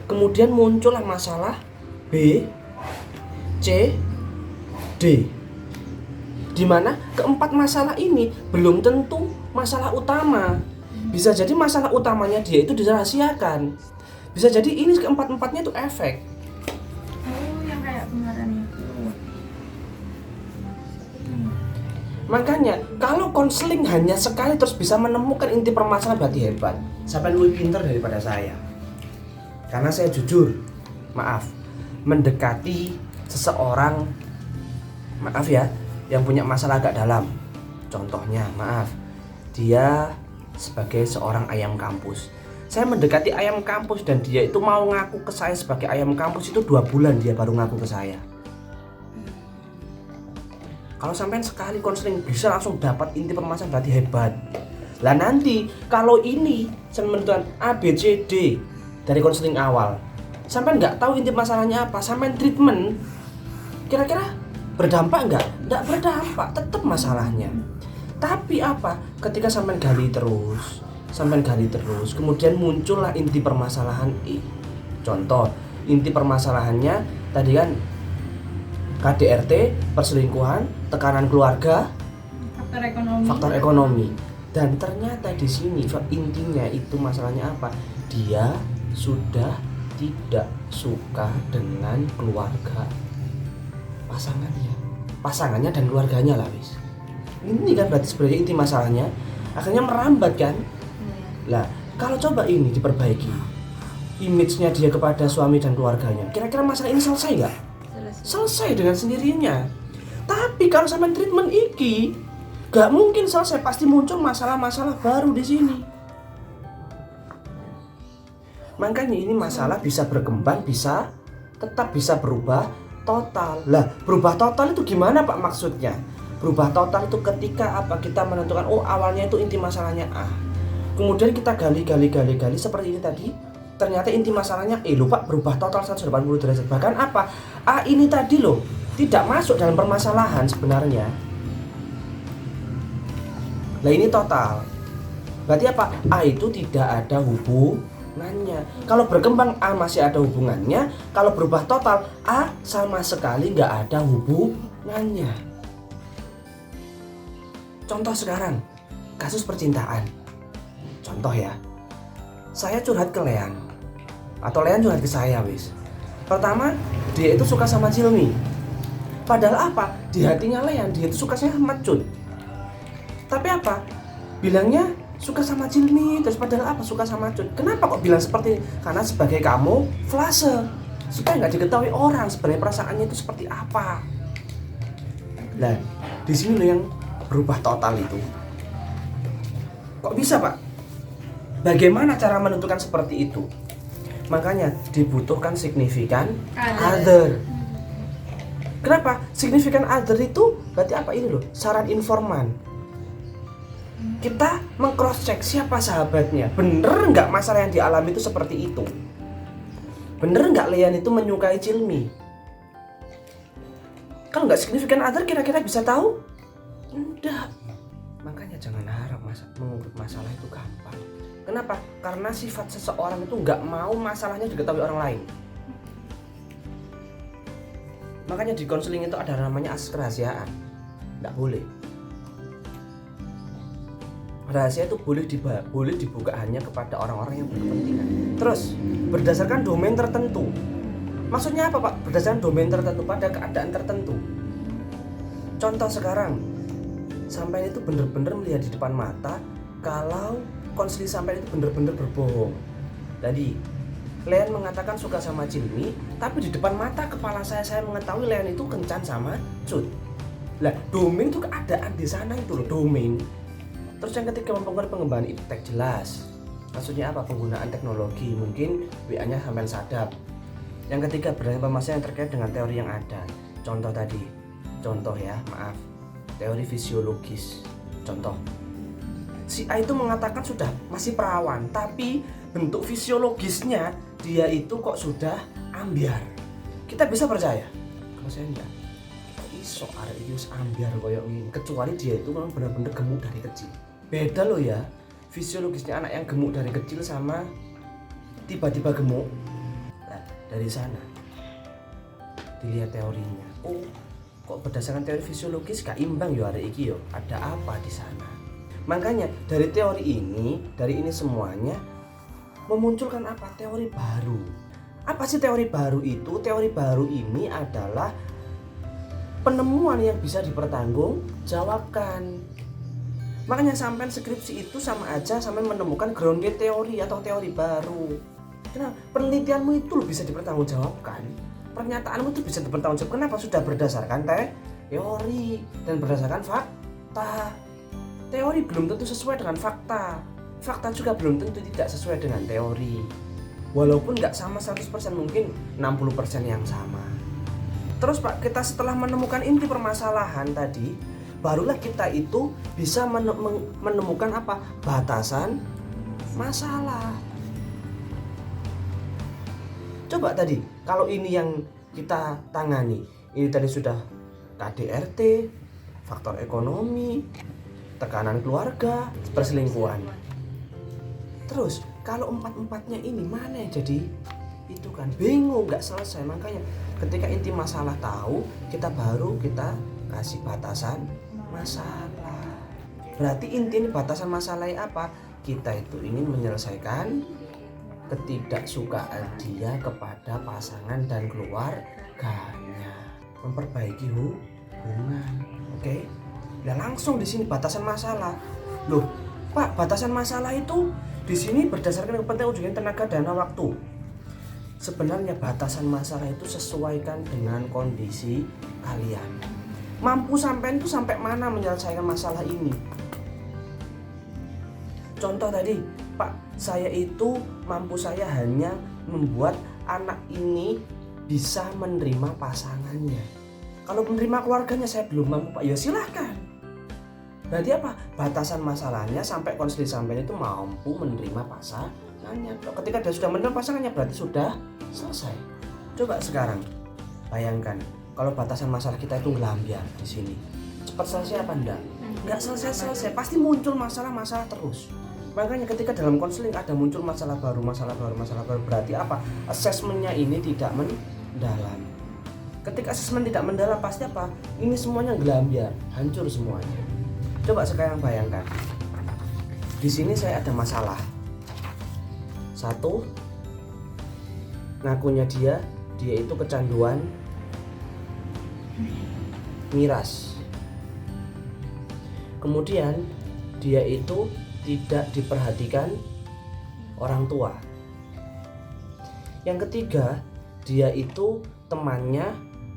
Kemudian muncullah masalah B, C, D. Di mana keempat masalah ini belum tentu masalah utama. Bisa jadi masalah utamanya dia itu dirahasiakan. Bisa jadi ini keempat-empatnya itu efek. Oh, yang kayak kemarin itu. Makanya kalau konseling hanya sekali terus bisa menemukan inti permasalahan berarti hebat. Sampai lebih pintar daripada saya. Karena saya jujur, maaf, mendekati seseorang, maaf ya, yang punya masalah agak dalam. Contohnya, maaf, dia sebagai seorang ayam kampus. Saya mendekati ayam kampus dan dia itu mau ngaku ke saya sebagai ayam kampus itu 2 bulan dia baru ngaku ke saya. Kalau sampai sekali konseling bisa langsung dapat inti permasalahan berarti hebat. Lah nanti kalau ini menentukan A, B, C, D dari konseling awal, sampai nggak tahu inti masalahnya apa, sampai treatment kira-kira berdampak nggak? Nggak berdampak, tetap masalahnya. Tapi apa? Ketika sampai gali terus, kemudian muncullah inti permasalahan I. Contoh, inti permasalahannya tadi kan KDRT, perselingkuhan, tekanan keluarga, faktor ekonomi. Dan ternyata di sini intinya itu masalahnya apa? Dia sudah tidak suka dengan keluarga pasangannya dan keluarganya lah wis. Ini kan berarti sebenarnya inti masalahnya akhirnya merambat kan. Lah kalau coba ini diperbaiki, image-nya dia kepada suami dan keluarganya, kira-kira masalah ini selesai nggak? Selesai dengan sendirinya. Tapi kalau sampai treatment iki gak mungkin selesai, pasti muncul masalah-masalah baru di sini. Makanya ini masalah bisa berkembang, tetap bisa berubah total. Lah, berubah total itu gimana Pak maksudnya? Berubah total itu ketika apa? Kita menentukan awalnya itu inti masalahnya A. Kemudian kita gali seperti ini tadi. Ternyata inti masalahnya lupa berubah total 180 derajat. Bahkan apa? A ini tadi loh tidak masuk dalam permasalahan sebenarnya. Lah ini total. Berarti apa? A itu tidak ada hubungannya. Kalau berkembang A masih ada hubungannya. Kalau berubah total A sama sekali nggak ada hubungannya. Contoh sekarang kasus percintaan. Contoh ya. Saya curhat ke Lean atau Lean curhat ke saya wis. Pertama, dia itu suka sama Cilmi. Padahal apa? Di hatinya Lean dia itu suka sama Cut. Tapi apa? Bilangnya suka sama Cilmi, terus padahal apa? Suka sama Cut. Kenapa kok bilang seperti? Karena sebagai kamu flase supaya nggak diketahui orang sebenarnya perasaannya itu seperti apa. Nah, di sini loh yang berubah total itu. Kok bisa Pak? Bagaimana cara menentukan seperti itu? Makanya dibutuhkan significant other. Kenapa? Significant other itu berarti apa ini loh? Saran informan. Kita meng-cross check siapa sahabatnya. Bener nggak masalah yang dialami itu seperti itu? Bener nggak Lean itu menyukai Cilmi? Kalau nggak significant other kira-kira bisa tahu? Enggak. Makanya jangan harap mengungkap masalah itu gampang. Kenapa? Karena sifat seseorang itu nggak mau masalahnya diketahui orang lain. Makanya di konseling itu ada namanya asas kerahasiaan. Nggak boleh. Rahasia itu boleh dibuka hanya kepada orang-orang yang berkepentingan. Terus berdasarkan domain tertentu. Maksudnya apa Pak? Berdasarkan domain tertentu pada keadaan tertentu. Contoh sekarang, sampai itu benar-benar melihat di depan mata kalau konseling sampai itu benar-benar berbohong. Tadi Lean mengatakan suka sama Cilmi, tapi di depan mata kepala saya mengetahui Lean itu kencan sama Cut. Lah, domain itu keadaan di sana itu loh, domain. Terus yang ketiga mempengaruhi pengembangan iptek jelas. Maksudnya apa? Penggunaan teknologi, mungkin WA-nya sampai sadap. Yang ketiga berbagai pemasaran yang terkait dengan teori yang ada. Contoh tadi, contoh ya, maaf, teori fisiologis. Contoh, si A itu mengatakan sudah masih perawan, tapi bentuk fisiologisnya dia itu kok sudah ambyar. Kita bisa percaya? Kalau saya enggak. Kok iso arek iki wis ambyar koyo ngene, kecuali dia itu memang benar-benar gemuk dari kecil. Beda loh ya, fisiologisnya anak yang gemuk dari kecil sama tiba-tiba gemuk. dari sana dilihat teorinya. Oh, kok berdasarkan teori fisiologis gak imbang yo hari iki yo. Ada apa di sana? Makanya dari teori ini, dari ini semuanya memunculkan apa? Teori baru. Apa sih teori baru itu? Teori baru ini adalah penemuan yang bisa dipertanggungjawabkan. Makanya sampai skripsi itu sama aja sampai menemukan grounded teori atau teori baru. Karena penelitianmu itu bisa dipertanggungjawabkan. Pernyataanmu itu bisa dipertanggungjawabkan. Kenapa? Sudah berdasarkan teori dan berdasarkan fakta. Teori belum tentu sesuai dengan fakta. Fakta juga belum tentu tidak sesuai dengan teori. Walaupun nggak sama 100%, mungkin 60% yang sama. Terus Pak, kita setelah menemukan inti permasalahan tadi, barulah kita itu bisa menemukan apa? Batasan masalah. Coba tadi, kalau ini yang kita tangani, ini tadi sudah KDRT, faktor ekonomi, tekanan keluarga, perselingkuhan. Terus kalau empat-empatnya ini mana yang jadi itu kan bingung, nggak selesai. Makanya ketika inti masalah tahu, kita kasih batasan masalah. Berarti inti ini batasan masalahnya apa? Kita itu ingin menyelesaikan ketidaksukaan dia kepada pasangan dan keluarganya, memperbaiki hubungan. Oke? Nah, langsung di sini batasan masalah. Loh, Pak, batasan masalah itu di sini berdasarkan kepentingan ujungnya tenaga, dana, waktu. Sebenarnya batasan masalah itu sesuaikan dengan kondisi kalian. Mampu sampai itu sampai mana menyelesaikan masalah ini? Contoh tadi, Pak, saya itu mampu saya hanya membuat anak ini bisa menerima pasangannya. Kalau menerima keluarganya saya belum mampu, Pak. Ya silahkan. Berarti apa? Batasan masalahnya sampai konseling sampai itu mampu menerima pasangannya. Ketika dia sudah menerima pasangannya berarti sudah selesai. Coba sekarang bayangkan kalau batasan masalah kita itu ngelambiar di sini. Cepat selesai apa enggak? Enggak selesai. Pasti muncul masalah-masalah terus. Makanya ketika dalam konseling ada muncul masalah baru, berarti apa? Asesmennya ini tidak mendalam. Ketika asesmen tidak mendalam pasti apa? Ini semuanya gelambiar, hancur semuanya. Coba sekarang bayangkan. Di sini saya ada masalah. Satu, ngakunya dia itu kecanduan miras. Kemudian dia itu tidak diperhatikan orang tua. Yang ketiga, dia itu temannya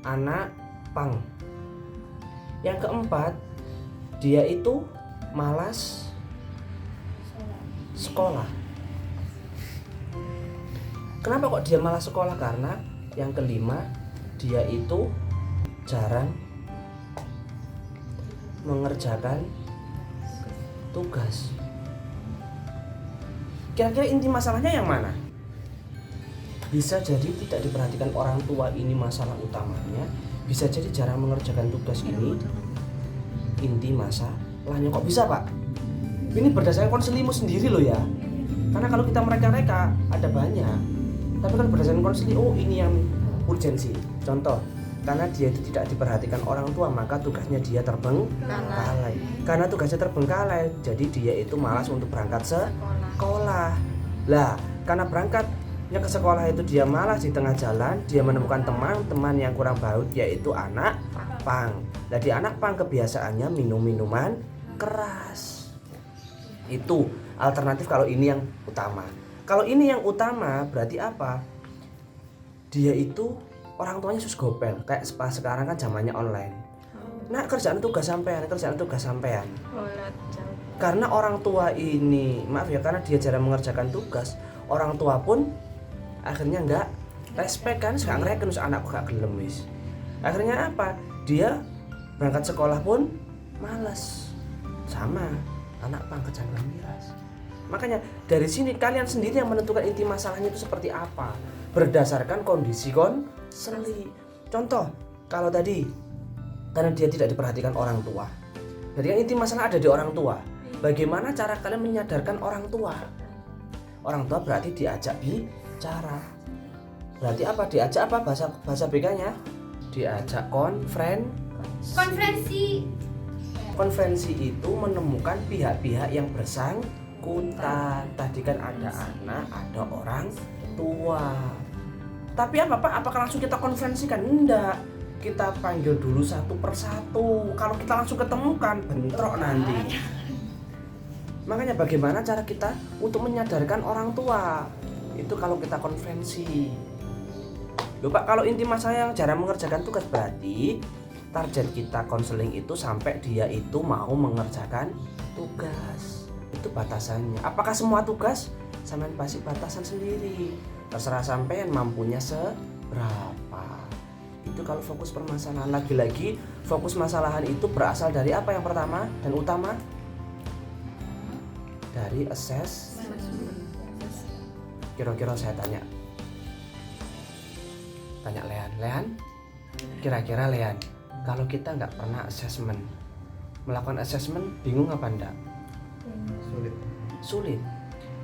anak pang. Yang keempat, dia itu malas sekolah. Kenapa kok dia malas sekolah? Karena yang kelima, dia itu jarang mengerjakan tugas. Kira-kira inti masalahnya yang mana? Bisa jadi tidak diperhatikan orang tua ini masalah utamanya. Bisa jadi jarang mengerjakan tugas ini inti masalahnya. Kok bisa, Pak? Ini berdasarkan konselingmu sendiri loh ya. Karena kalau kita mereka ada banyak. Tapi kalau berdasarkan konseling, oh ini yang urgensi. Contoh, karena dia itu tidak diperhatikan orang tua, maka tugasnya dia terbengkalai. Karena tugasnya terbengkalai, jadi dia itu malas untuk berangkat sekolah. Lah, karena berangkatnya ke sekolah itu dia malas, di tengah jalan dia menemukan teman-teman yang kurang baik, yaitu anak pang. Nah, di anak pang kebiasaannya minum minuman keras. Itu alternatif kalau ini yang utama. Kalau ini yang utama berarti apa? Dia itu orang tuanya sus gopel, kayak sekarang kan zamannya online. Nah, kerjaan tugas sampean. Karena orang tua ini, maaf ya, karena dia jarang mengerjakan tugas, orang tua pun akhirnya nggak respect kan, sekarang ngereken anakku gak gelem wis. Akhirnya apa? Dia berangkat sekolah pun malas. Sama anak pang kecanduan miras. Makanya dari sini kalian sendiri yang menentukan inti masalahnya itu seperti apa, berdasarkan kondisi konseling. Contoh, kalau tadi karena dia tidak diperhatikan orang tua, jadi yang inti masalah ada di orang tua. Bagaimana cara kalian menyadarkan orang tua? Orang tua berarti diajak bicara. Berarti apa? Diajak apa bahasa BK-nya? Diajak Konferensi. konferensi itu menemukan pihak-pihak yang bersangkutan. Tadi kan ada anak, ada orang tua. Tapi apa Pak? Apakah langsung kita konferensikan? Enggak. Kita panggil dulu satu persatu. Kalau kita langsung ketemukan, bentrok nanti. Makanya bagaimana cara kita untuk menyadarkan orang tua? Itu kalau kita konferensi. Loh Pak, kalau inti masalah yang jarang mengerjakan tugas, berarti target kita konseling itu sampai dia itu mau mengerjakan tugas. Itu batasannya. Apakah semua tugas? Sampean pasti batasan sendiri. Terserah sampean mampunya seberapa. Itu kalau fokus permasalahan. Lagi-lagi fokus masalahan itu berasal dari apa yang pertama dan utama? Dari Kira-kira saya tanya Lean, kira-kira Lean, kalau kita nggak pernah melakukan assessment, bingung apa enggak? Sulit.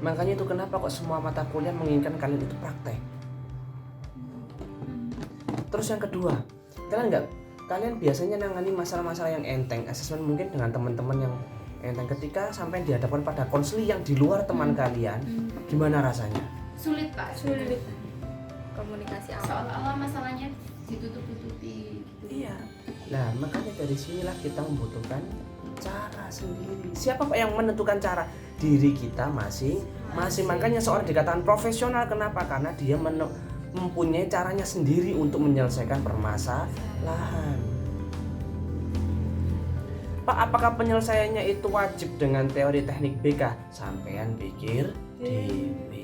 Makanya itu kenapa kok semua mata kuliah menginginkan kalian itu praktek. Terus yang kedua, kalian biasanya nangani masalah-masalah yang enteng, assessment mungkin dengan teman-teman yang enteng. Ketika sampai dihadapkan pada konseling yang di luar teman kalian, gimana rasanya? Sulit Pak. Sulit. Komunikasi awal. Seolah-olah masalahnya ditutup-tutupi gitu. Iya. Nah, makanya dari sinilah kita membutuhkan cara sendiri. Siapa Pak yang menentukan cara? Diri kita masing-masing. Makanya seorang dikatakan profesional. Kenapa? Karena dia mempunyai caranya sendiri untuk menyelesaikan permasalahan. Pak, apakah penyelesaiannya itu wajib dengan teori teknik BK? Sampean pikir diri.